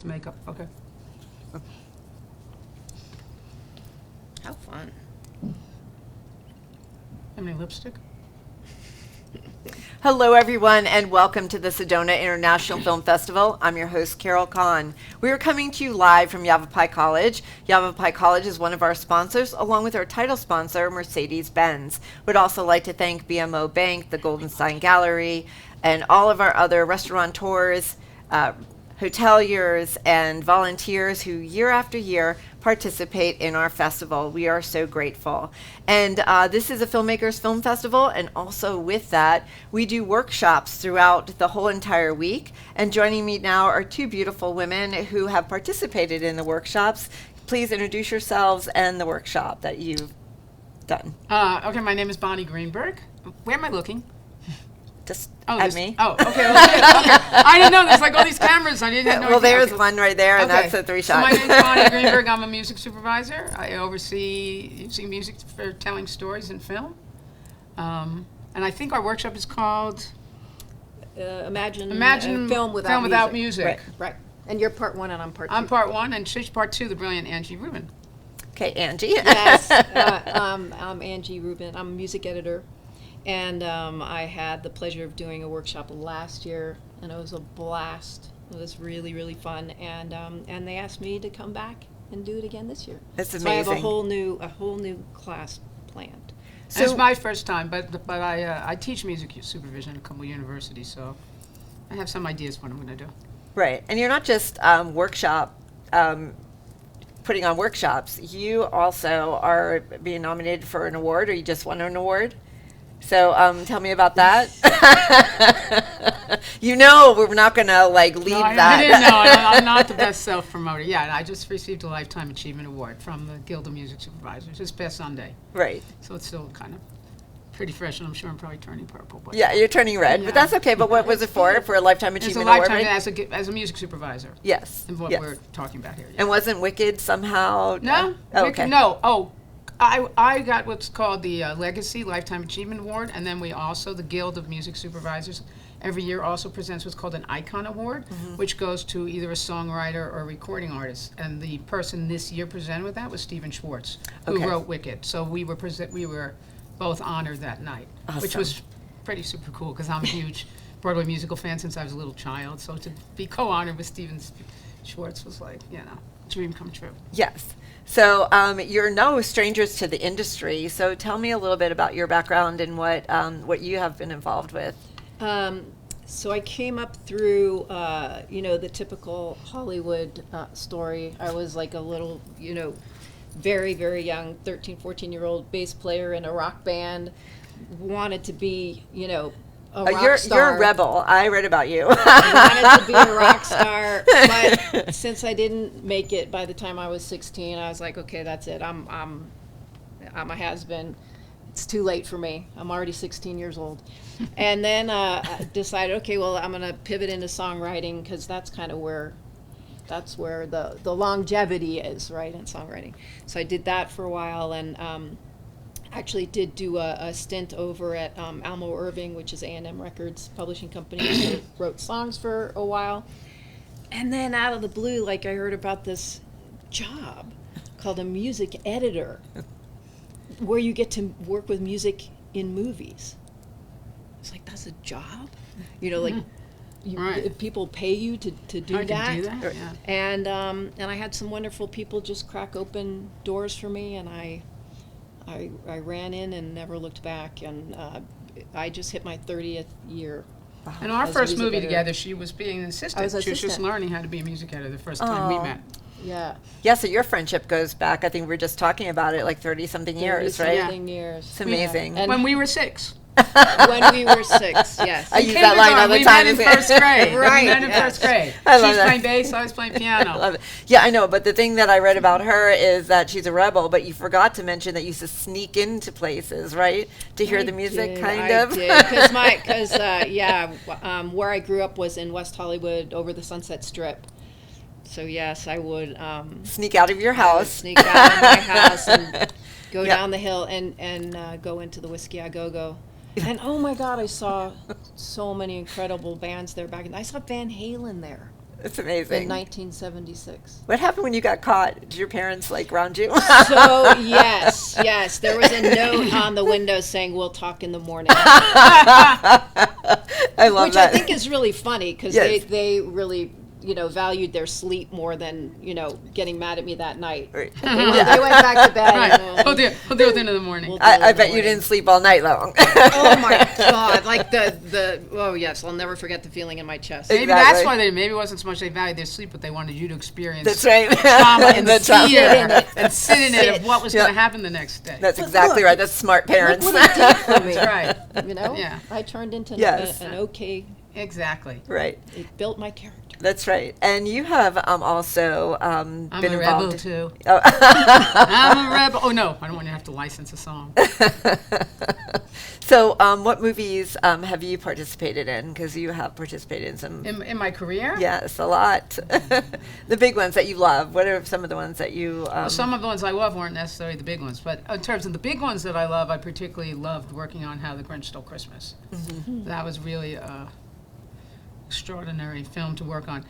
Makeup, okay. How fun. Have any lipstick? Hello, everyone, and welcome to the Sedona International Film Festival. I'm your host, Carol Kahn. We are coming to you live from Yavapai College. Yavapai College is one of our sponsors, along with our title sponsor, Mercedes-Benz. We'd also like to thank BMO Bank, the Goldenstein Gallery, and all of our other restaurateurs, hoteliers, and volunteers who year after year participate in our festival. We are so grateful. And this is a filmmakers film festival, and also with that, we do workshops throughout the whole entire week. And joining me now are two beautiful women who have participated in the workshops. Please introduce yourselves and the workshop that you've done. Okay, my name is Bonnie Greenberg. Where am I looking? Just Oh, at this- me. Oh, okay. Okay. I didn't know. There's like all these cameras. I didn't know. Well, there's Okay. one right there, and Okay. that's a three So shot. my name is Bonnie Greenberg. I'm a music supervisor. I oversee using music for telling stories in film. And I think our workshop is called Imagine Film film Without music. Music. Right. And you're part one and I'm part two. I'm part one, and she's part two, the brilliant Angie Rubin. Okay, Angie. Yes. I'm Angie Rubin. I'm a music editor. And I had the pleasure of doing a workshop last year, and it was a blast. It was really, really fun. And they asked me to come back and do it again this year. That's So I have amazing. a whole new class planned. And it's my first time, but I teach music supervision at a couple of universities, so I have some ideas what I'm going to do. Right, and you're not just putting on workshops. You also are being nominated for an award, or you just won an award. So tell me about that. You know, we're not going to leave No, I that. didn't know. I'm not the best self-promoter. Yeah, I just received a Lifetime Achievement Award from the Guild of Music Supervisors this past Sunday. Right. So it's still kind of pretty fresh, and I'm sure I'm probably turning purple. But Yeah, you're turning red, Yeah. but that's okay. But what was it for? For a Lifetime it's a Achievement Award, lifetime right? as a music supervisor. Yes. And what yes. we're talking about here. Yeah. And wasn't Wicked somehow? No, Oh, Wicked- okay. no. Oh, I got what's called the Legacy Lifetime Achievement Award, and then we also, the Guild of Music Supervisors, every year also presents what's called an Icon Award, which goes to either a songwriter or a recording artist. And the person this year presented with that was Stephen Schwartz, who Okay. wrote Wicked. So we were both honored that night, which Awesome. was pretty super cool because I'm a huge Broadway musical fan since I was a little child. So to be co-honored with Stephen Schwartz was like, dream come true. Yes. So you're no strangers to the industry. So tell me a little bit about your background and what you have been involved with. So I came up through, the typical Hollywood story. I was like a little, very, very young, 13, 14-year-old bass player in a rock band. Wanted to be, a rock star. You're a rebel. I read about you. Wanted to be a rock star, but since I didn't make it by the time I was 16, I was like, okay, that's it. I'm a has-been. It's too late for me. I'm already 16 years old. And then I decided, okay, well, I'm going to pivot into songwriting because that's kind of where the longevity is, right, in songwriting. So I did that for a while, and actually did do a stint over at Almo Irving, which is A&M Records publishing company. So wrote songs for a while. And then out of the blue, I heard about this job called a music editor, where you get to work with music in movies. It's like, that's a job? Right. People pay you to do I that. can do that, yeah. And I had some wonderful people just crack open doors for me, and I ran in and never looked back, and I just hit my 30th year. And our As a first music movie editor. together, she was being an assistant. I was an She was just assistant. learning how to be a music editor the first time we Oh. met. Yeah. Yeah, so your friendship goes back, I think we were just talking about it, 30-something years, right? 30-something years. It's amazing. And When we were 6. when we were 6, yes. I use that line all the We time. met in first grade. Right, We met in yes. first grade. I love She's that. playing bass, I was playing I piano. love it. Yeah, I know, but the thing that I read about her is that she's a rebel, but you forgot to mention that you used to sneak into places, right? To hear the music, kind of. I did, where I grew up was in West Hollywood over the Sunset Strip. So yes, I would Sneak out of your house. sneak out of my house and go Yeah. down the hill and go into the Whiskey A Go-Go. And oh my God, I saw so many incredible bands there back. I saw Van Halen there. It's in amazing. 1976. What happened when you got caught? Did your parents like ground you? So yes, there was a note on the window saying "We'll talk in the morning," I love which that. I think is really funny because Yes. they really valued their sleep more than getting mad at me that night. Right. They went back to bed. Right. and, We'll do it at the end of the morning. We'll do it in I the bet you morning. didn't sleep all night long. Oh my God! Like oh yes, I'll never forget the feeling in my chest. Maybe Exactly. that's why maybe it wasn't so much they valued their sleep, but they wanted you to experience That's right. trauma and The trauma. fear and sit in it of what was Yeah. going to happen the next day. That's But exactly look, right. That's smart parents. Look what it did for me. That's right. Yeah. I turned into Yes. an okay. Exactly. Right. It built my character. That's right. And you have also I'm been a rebel involved. too. Oh. I'm a rebel. Oh no, I don't want to have to license a song. So, what movies have you participated in? Because you have participated in some. In my career, Yes, a lot. The big ones that you love. What are some of the ones that you? Some of the ones I love weren't necessarily the big ones, but in terms of the big ones that I love, I particularly loved working on How the Grinch Stole Christmas. That was really extraordinary film to work on.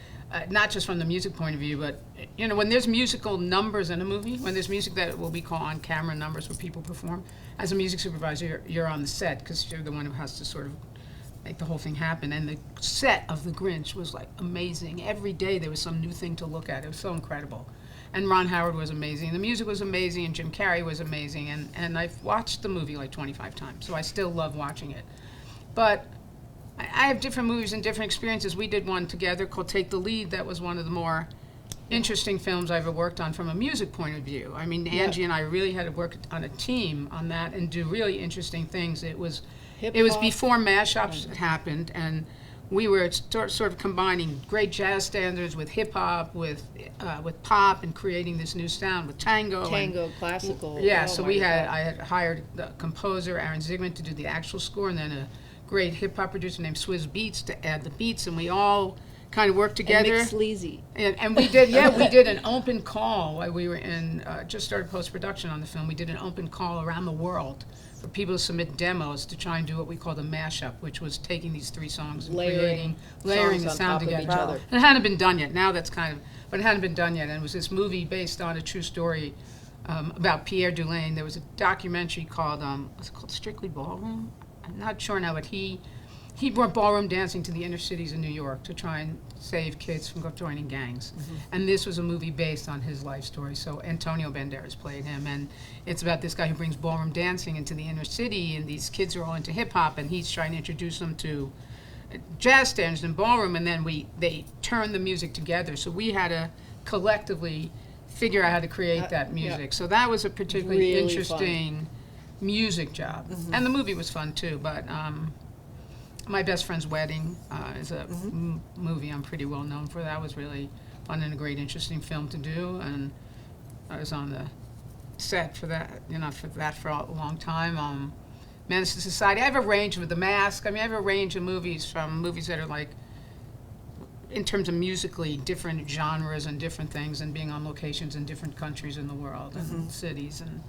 Not just from the music point of view, but when there's musical numbers in a movie, when there's music that what we call on-camera numbers where people perform, as a music supervisor, you're on the set because you're the one who has to sort of make the whole thing happen. And the set of The Grinch was like amazing. Every day there was some new thing to look at. It was so incredible. And Ron Howard was amazing. The music was amazing, and Jim Carrey was amazing. And I've watched the movie like 25 times, so I still love watching it. But I have different movies and different experiences. We did one together called Take the Lead. That was one of the more interesting films I ever worked on from a music point of view. I mean, Angie and I really had to work on a team on that and do really interesting things. It was Hip-hop. before mashups had happened, and we were sort of combining great jazz standards with hip hop, with pop, and creating this new sound with tango. Tango, classical. Yeah, oh so my God. I had hired the composer Aaron Zigman to do the actual score, and then a great hip hop producer named Swizz Beats to add the beats, and we all kind of worked And together. Mick Sleazy. And we did, we did an open call while we were just started post-production on the film. We did an open call around the world for people to submit demos to try and do what we called a mashup, which was taking these three songs and layering songs the on sound top of together. each other. And it hadn't been done yet. Now that's but it hadn't been done yet. And it was this movie based on a true story about Pierre Dulaine. There was a documentary called, what's it called, Strictly Ballroom? I'm not sure now, but he brought ballroom dancing to the inner cities of New York to try and save kids from joining gangs. And this was a movie based on his life story. So Antonio Banderas played him, and it's about this guy who brings ballroom dancing into the inner city, and these kids are all into hip hop, and he's trying to introduce them to jazz standards and ballroom, and then they turn the music together. So we had to collectively figure out how to create that music. So that was a particularly Really interesting music job. And the movie was fun too, but My Best Friend's Wedding is a movie I'm pretty well known for. That was really fun and a great, interesting film to do, and I was on the set for that, for a long time. Menace to Society. I have a range with The Mask. I mean, I have a range of movies, from movies that are like, in terms of musically, different genres and different things, and being on locations in different countries in the world and cities. And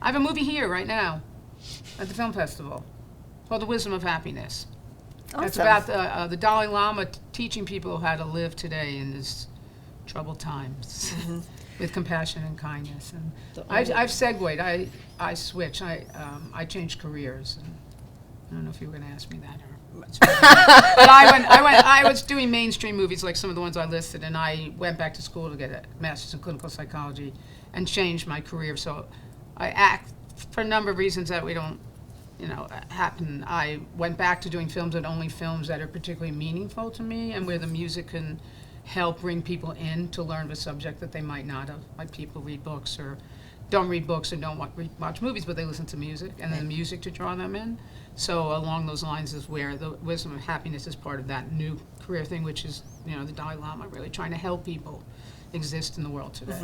I have a movie here right now at the film festival called The Wisdom of Happiness. It's Awesome. about the Dalai Lama teaching people how to live today in this troubled times with compassion and kindness. And I've segued. I switch. I changed careers. And I don't know if you were going to ask me that or. But I was doing mainstream movies like some of the ones I listed, and I went back to school to get a master's in clinical psychology and changed my career. So I act for a number of reasons that we don't, happen. I went back to doing films, and only films that are particularly meaningful to me and where the music can help bring people in to learn the subject that they might not have. Like people read books or don't read books or don't watch movies, but they listen to music, and then the music to draw them in. So along those lines is where the Wisdom of Happiness is part of that new career thing, which is, the Dalai Lama really trying to help people exist in the world today.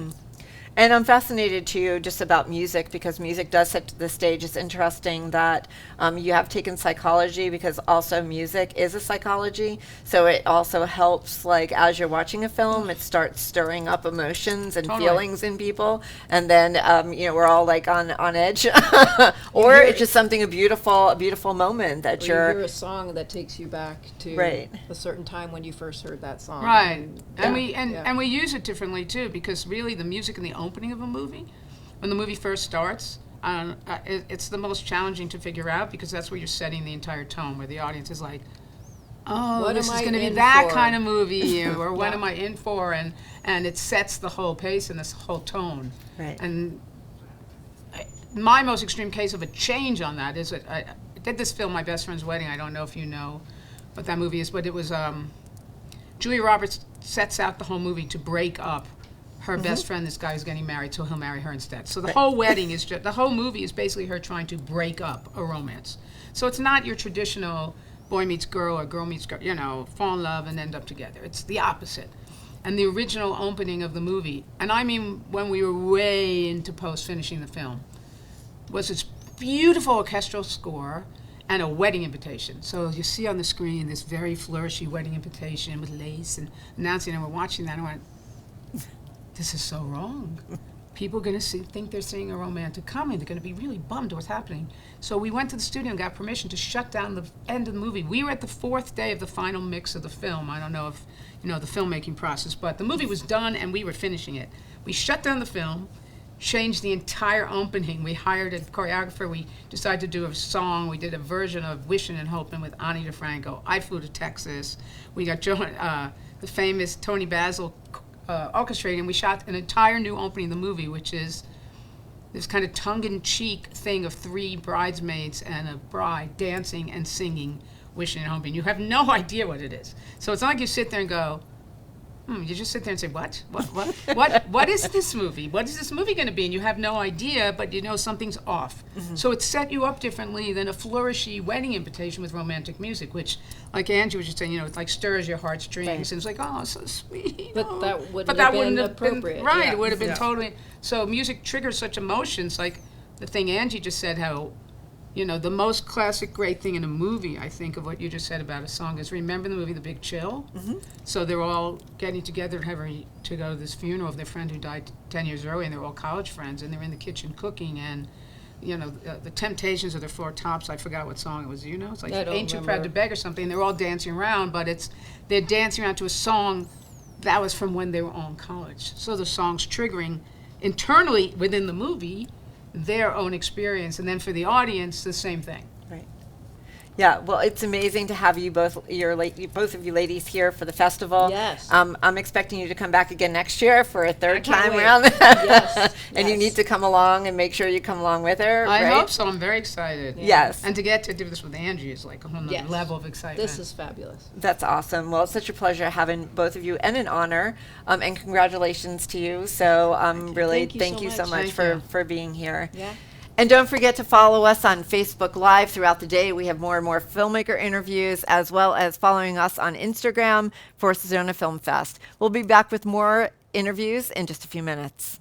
And I'm fascinated too just about music, because music does set the stage. It's interesting that you have taken psychology, because also music is a psychology. So it also helps, like, as you're watching a film, it starts stirring up emotions and Totally. feelings in people. And then, we're all like on edge. Or hear it's it. just something, a beautiful moment that Or you hear you're, a song that takes you back to Right. a certain time when you first heard that song. Right, Yeah, and yeah. and we use it differently too, because really the music in the opening of a movie, when the movie first starts, it's the most challenging to figure out, because that's where you're setting the entire tone, where the audience is like, oh, What this am is I going to be in that for? kind of movie, or what Yeah. am I in for, and it sets the whole pace and this whole tone. Right. And my most extreme case of a change on that is that I did this film, My Best Friend's Wedding. I don't know if you know what that movie is, but it was Julia Roberts sets out the whole movie to break up her best friend, this guy who's getting married, so he'll marry her instead. So the whole wedding is just, the whole movie is basically her trying to break up a romance. So it's not your traditional boy meets girl or girl meets girl, fall in love and end up together. It's the opposite. And the original opening of the movie, and I mean when we were way into post finishing the film, was this beautiful orchestral score and a wedding invitation. So you see on the screen this very flourishy wedding invitation with lace and announcing, and we're watching that, and I went, this is so wrong. People are going to think they're seeing a romantic comedy. They're going to be really bummed what's happening. So we went to the studio and got permission to shut down the end of the movie. We were at the 4th day of the final mix of the film. I don't know if you know the filmmaking process, but the movie was done and we were finishing it. We shut down the film, changed the entire opening. We hired a choreographer. We decided to do a song. We did a version of Wishing and Hoping with Ani DeFranco. I flew to Texas. We got the famous Tony Basil orchestrating, and we shot an entire new opening of the movie, which is this kind of tongue-in-cheek thing of 3 bridesmaids and a bride dancing and singing Wishing and Hoping. You have no idea what it is. So it's not like you sit there and go, you just sit there and say, what is this movie? What is this movie going to be? And you have no idea, but you know something's off. So it set you up differently than a flourishy wedding invitation with romantic music, which, like Angie was just saying, it like stirs your heartstrings. Right. And it's like, oh, so sweet. But oh. that wouldn't But have that been wouldn't have been appropriate, right. yeah. It would have been Yeah. totally. So music triggers such emotions, like the thing Angie just said, how the most classic great thing in a movie, I think, of what you just said about a song is, remember the movie The Big Chill? So they're all getting together to go to this funeral of their friend who died 10 years earlier, and they're all college friends, and they're in the kitchen cooking, and the Temptations of their Four Tops, I forgot what song it was, it's like I don't Ain't You Proud to remember. Beg or something. They're all dancing around, but they're dancing around to a song that was from when they were all in college. So the song's triggering internally within the movie their own experience, and then for the audience, the same thing. Right. Yeah, well, it's amazing to have you both of you ladies here for the festival. Yes. I'm expecting you to come back again next year for a third can't time wait. around. Yes, And you yes. need to come along and make sure you come along with her. I right? hope so. I'm very excited. Yes. And to get to do this with Angie is like a whole nother Yes. level of excitement. This is fabulous. That's awesome. Well, it's such a pleasure having both of you, and an honor. And congratulations to you. So really, Thank you so so much. much Thank you. for being here. Yeah. And don't forget to follow us on Facebook Live throughout the day. We have more and more filmmaker interviews, as well as following us on Instagram for Sedona Film Fest. We'll be back with more interviews in just a few minutes.